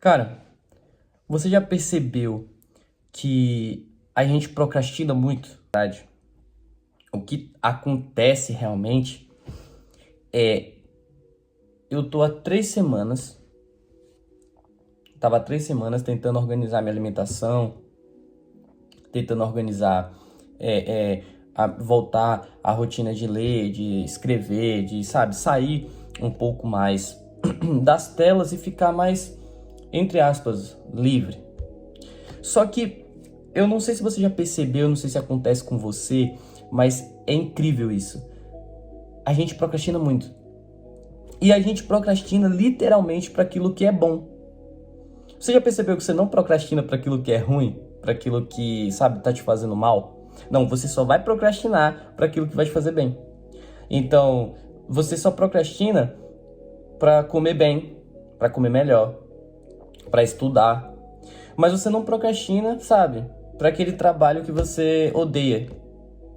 Cara, você já percebeu que a gente procrastina muito? Verdade. O que acontece realmente é, eu tô há 3 semanas, tava há 3 semanas tentando organizar minha alimentação, tentando organizar, voltar à rotina de ler, de escrever, de, sabe, sair um pouco mais das telas e ficar mais, entre aspas, livre. Só que eu não sei se você já percebeu, não sei se acontece com você, mas é incrível isso. A gente procrastina muito. E a gente procrastina literalmente para aquilo que é bom. Você já percebeu que você não procrastina para aquilo que é ruim? Para aquilo que, sabe, tá te fazendo mal? Não, você só vai procrastinar para aquilo que vai te fazer bem. Então, você só procrastina para comer bem, para comer melhor, para estudar. Mas você não procrastina, sabe, para aquele trabalho que você odeia,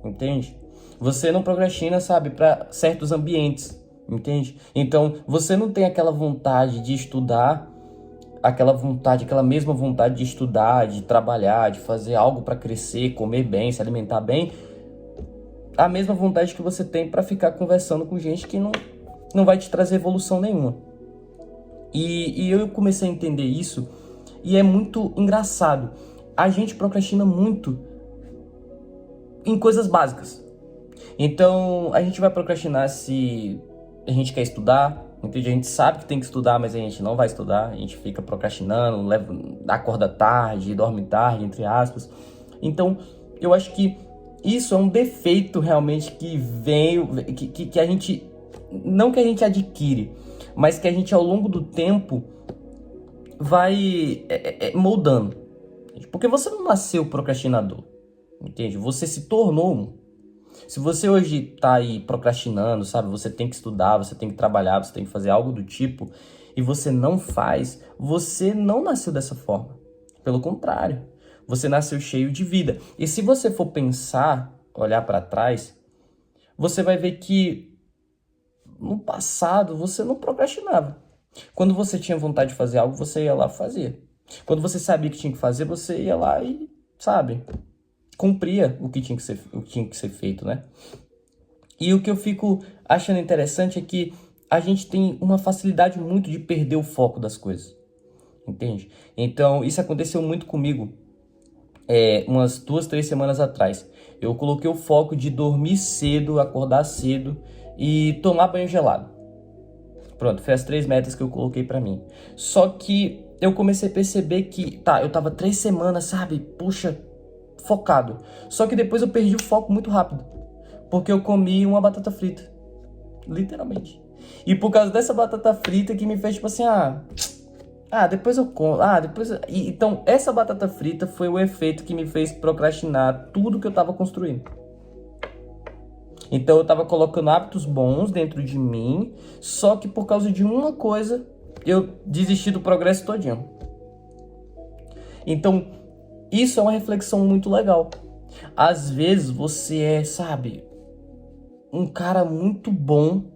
entende? Você não procrastina, sabe, para certos ambientes, entende? Então, você não tem aquela vontade de estudar, aquela mesma vontade de estudar, de trabalhar, de fazer algo para crescer, comer bem, se alimentar bem, a mesma vontade que você tem para ficar conversando com gente que não vai te trazer evolução nenhuma. E eu comecei a entender isso e é muito engraçado. A gente procrastina muito em coisas básicas. Então, a gente vai procrastinar se a gente quer estudar, entende? A gente sabe que tem que estudar, mas a gente não vai estudar, a gente fica procrastinando, acorda tarde, dorme tarde, entre aspas. Então, eu acho que isso é um defeito realmente que veio, que a gente, não que a gente adquire, mas que a gente ao longo do tempo vai moldando. Porque você não nasceu procrastinador, entende? Você se tornou um. Se você hoje tá aí procrastinando, sabe? Você tem que estudar, você tem que trabalhar, você tem que fazer algo do tipo, e você não faz, você não nasceu dessa forma. Pelo contrário, você nasceu cheio de vida. E se você for pensar, olhar para trás, você vai ver que no passado você não procrastinava. Quando você tinha vontade de fazer algo, você ia lá e fazia. Quando você sabia que tinha que fazer, você ia lá e, sabe, cumpria o que tinha que ser feito, né? E o que eu fico achando interessante é que a gente tem uma facilidade muito de perder o foco das coisas, entende? Então, isso aconteceu muito comigo, umas 2, 3 semanas atrás. Eu coloquei o foco de dormir cedo, acordar cedo e tomar banho gelado. Pronto, foi as 3 metas que eu coloquei pra mim. Só que eu comecei a perceber que, tá, eu tava 3 semanas, sabe, puxa, focado. Só que depois eu perdi o foco muito rápido. Porque eu comi uma batata frita. Literalmente. E por causa dessa batata frita que me fez tipo assim, depois eu como. Então, essa batata frita foi o efeito que me fez procrastinar tudo que eu tava construindo. Então eu tava colocando hábitos bons dentro de mim, só que por causa de uma coisa, eu desisti do progresso todinho. Então, isso é uma reflexão muito legal. Às vezes você é, sabe, um cara muito bom.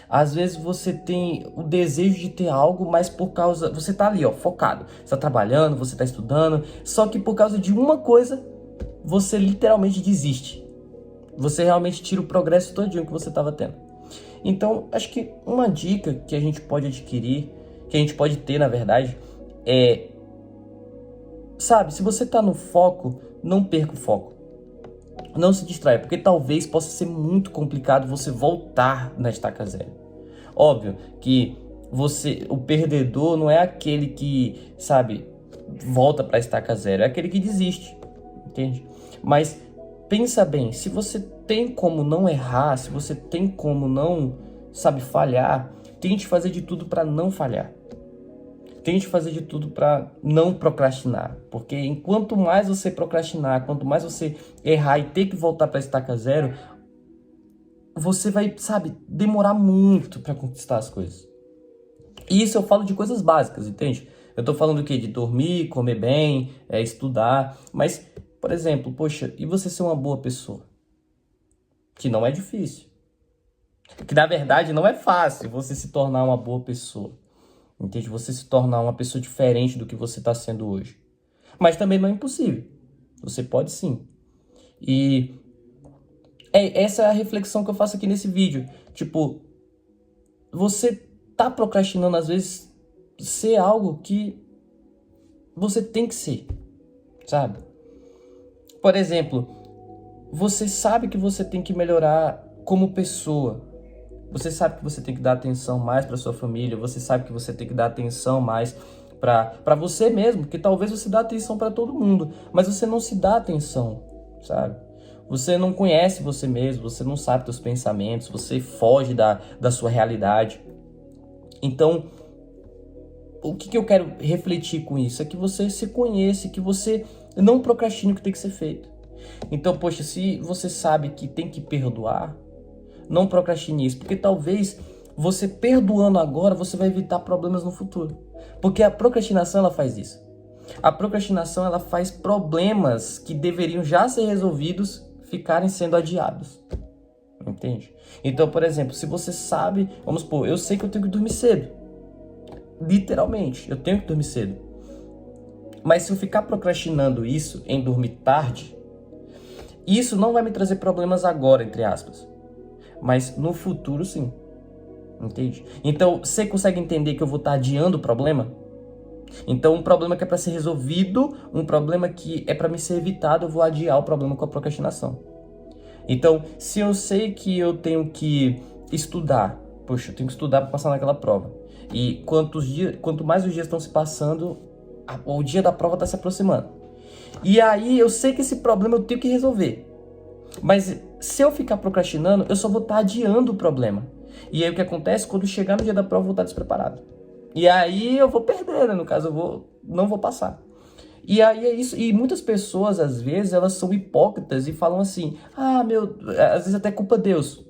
Às vezes você tem o desejo de ter algo, mas por causa... Você tá ali, ó, focado. Você tá trabalhando, você tá estudando. Só que por causa de uma coisa, você literalmente desiste. Você realmente tira o progresso todinho que você tava tendo. Então, acho que uma dica que a gente pode adquirir, que a gente pode ter, na verdade, é... Sabe, se você tá no foco, não perca o foco. Não se distraia, porque talvez possa ser muito complicado você voltar na estaca zero. Óbvio que o perdedor não é aquele que, sabe, volta para a estaca zero, é aquele que desiste, entende? Mas pensa bem, se você tem como não errar, se você tem como não, sabe, falhar, tente fazer de tudo para não falhar. Tente fazer de tudo para não procrastinar, porque enquanto mais você procrastinar, quanto mais você errar e ter que voltar para a estaca zero, você vai, sabe, demorar muito para conquistar as coisas. E isso eu falo de coisas básicas, entende? Eu tô falando o quê? De dormir, comer bem, estudar, mas, por exemplo, poxa, e você ser uma boa pessoa? Que não é difícil. Que na verdade não é fácil você se tornar uma boa pessoa. entende? Você se tornar uma pessoa diferente do que você está sendo hoje. Mas também não é impossível. Você pode sim. E essa é a reflexão que eu faço aqui nesse vídeo. Tipo, você tá procrastinando às vezes ser algo que você tem que ser, sabe? Por exemplo, você sabe que você tem que melhorar como pessoa. Você sabe que você tem que dar atenção mais para sua família. Você sabe que você tem que dar atenção mais para você mesmo, porque talvez você dá atenção para todo mundo, mas você não se dá atenção, sabe? Você não conhece você mesmo, você não sabe seus pensamentos, você foge da sua realidade. Então, o que eu quero refletir com isso é que você se conheça, que você não procrastine o que tem que ser feito. Então, poxa, se você sabe que tem que perdoar, não procrastine isso, porque talvez você perdoando agora, você vai evitar problemas no futuro. Porque a procrastinação, ela faz isso. A procrastinação, ela faz problemas que deveriam já ser resolvidos ficarem sendo adiados. Entende? Então, por exemplo, se você sabe, vamos supor, eu sei que eu tenho que dormir cedo. Literalmente, eu tenho que dormir cedo. Mas se eu ficar procrastinando isso em dormir tarde, isso não vai me trazer problemas agora, entre aspas. Mas no futuro, sim. Entende? Então, você consegue entender que eu vou estar adiando o problema? Então, um problema que é para ser resolvido, um problema que é para me ser evitado, eu vou adiar o problema com a procrastinação. Então, se eu sei que eu tenho que estudar, poxa, eu tenho que estudar para passar naquela prova. E quanto mais os dias estão se passando, o dia da prova está se aproximando. E aí eu sei que esse problema eu tenho que resolver. Mas se eu ficar procrastinando, eu só vou estar adiando o problema. E aí o que acontece? Quando chegar no dia da prova, eu vou estar despreparado. E aí eu vou perder, né? No caso, não vou passar. E aí é isso. E muitas pessoas, às vezes, elas são hipócritas e falam assim: ah, às vezes até culpa Deus.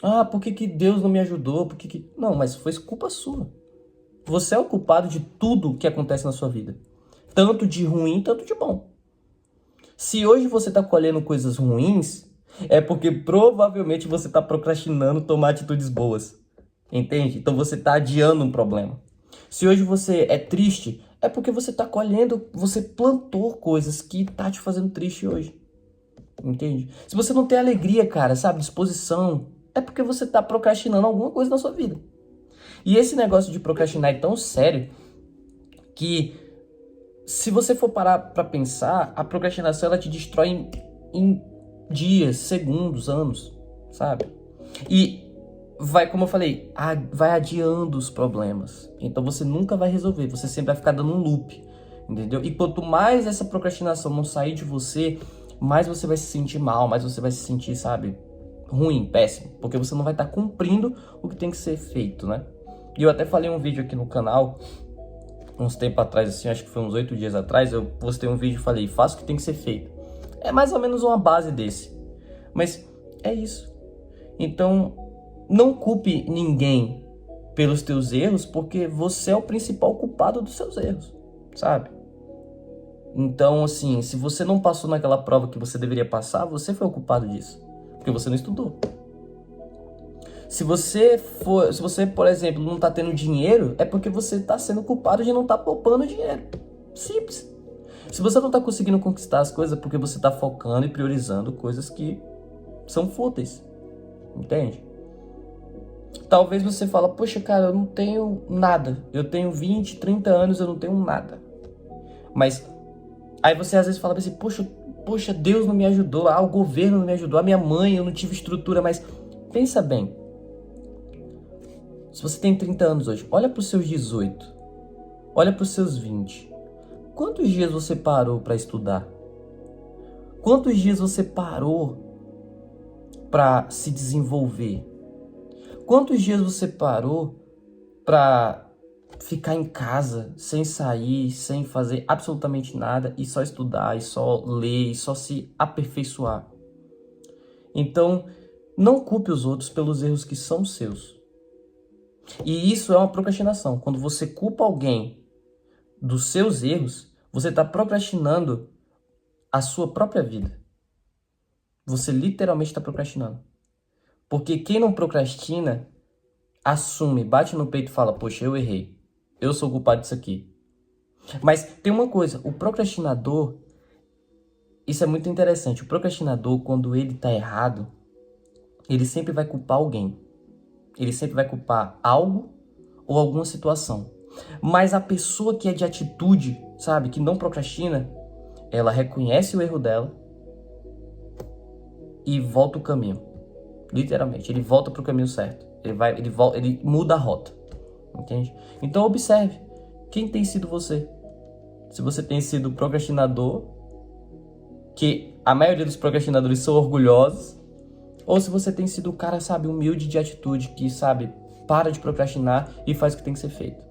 Ah, por que Deus não me ajudou? Não, mas foi culpa sua. Você é o culpado de tudo que acontece na sua vida. Tanto de ruim, tanto de bom. Se hoje você está colhendo coisas ruins, é porque provavelmente você está procrastinando tomar atitudes boas. Entende? Então você está adiando um problema. Se hoje você é triste, é porque você está colhendo, você plantou coisas que tá te fazendo triste hoje. Entende? Se você não tem alegria, cara, sabe, disposição, é porque você está procrastinando alguma coisa na sua vida. E esse negócio de procrastinar é tão sério que, se você for parar para pensar, a procrastinação ela te destrói em dias, segundos, anos, sabe? E vai, como eu falei, vai adiando os problemas. Então você nunca vai resolver, você sempre vai ficar dando um loop, entendeu? E quanto mais essa procrastinação não sair de você, mais você vai se sentir mal, mais você vai se sentir, sabe, ruim, péssimo, porque você não vai estar cumprindo o que tem que ser feito, né? E eu até falei um vídeo aqui no canal, uns tempo atrás, assim, acho que foi uns 8 dias atrás, eu postei um vídeo e falei, faça o que tem que ser feito. É mais ou menos uma base desse. Mas é isso. Então, não culpe ninguém pelos teus erros, porque você é o principal culpado dos seus erros, sabe? Então, assim, se você não passou naquela prova que você deveria passar, você foi o culpado disso, porque você não estudou. Se você, por exemplo, não está tendo dinheiro, é porque você está sendo culpado de não estar poupando dinheiro. Simples. Se você não está conseguindo conquistar as coisas, é porque você está focando e priorizando coisas que são fúteis. Entende? Talvez você fala, poxa, cara, eu não tenho nada. Eu tenho 20, 30 anos, eu não tenho nada. Mas aí você às vezes fala assim, poxa, Deus não me ajudou, o governo não me ajudou, a minha mãe, eu não tive estrutura, mas pensa bem. Se você tem 30 anos hoje, olha para os seus 18, olha para os seus 20. Quantos dias você parou para estudar? Quantos dias você parou para se desenvolver? Quantos dias você parou para ficar em casa, sem sair, sem fazer absolutamente nada e só estudar, e só ler, e só se aperfeiçoar? Então, não culpe os outros pelos erros que são seus. E isso é uma procrastinação. Quando você culpa alguém dos seus erros, você está procrastinando a sua própria vida. Você literalmente está procrastinando. Porque quem não procrastina assume, bate no peito e fala, poxa, eu errei. Eu sou o culpado disso aqui. Mas tem uma coisa, o procrastinador, isso é muito interessante. O procrastinador, quando ele tá errado, ele sempre vai culpar alguém. Ele sempre vai culpar algo ou alguma situação. Mas a pessoa que é de atitude, sabe, que não procrastina, ela reconhece o erro dela e volta o caminho. Literalmente, ele volta pro caminho certo. Ele muda a rota. Entende? Então observe, quem tem sido você? Se você tem sido procrastinador, que a maioria dos procrastinadores são orgulhosos, ou se você tem sido o cara, sabe, humilde de atitude, que, sabe, para de procrastinar e faz o que tem que ser feito.